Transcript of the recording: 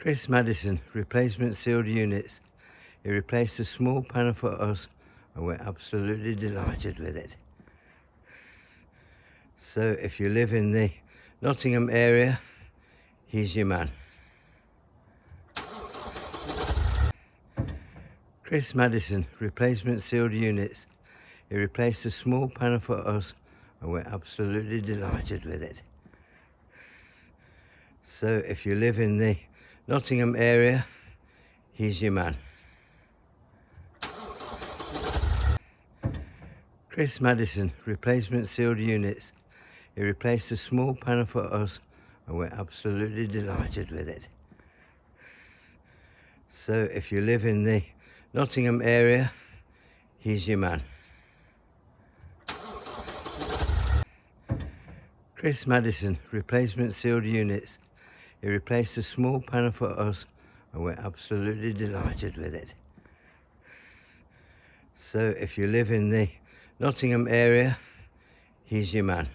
Kris Maddison, replacement sealed units. He replaced a small panel for us and we're absolutely delighted with it. So if you live in the Nottingham area, he's your man. Kris Maddison, replacement sealed units. He replaced a small panel for us and we're absolutely delighted with it. So if you live in the Nottingham area, he's your man. Kris Maddison, replacement sealed units. He replaced a small panel for us and we're absolutely delighted with it. So if you live in the Nottingham area, he's your man. Kris Maddison, replacement sealed units. He replaced a small panel for us and we're absolutely delighted with it. So if you live in the Nottingham area, he's your man.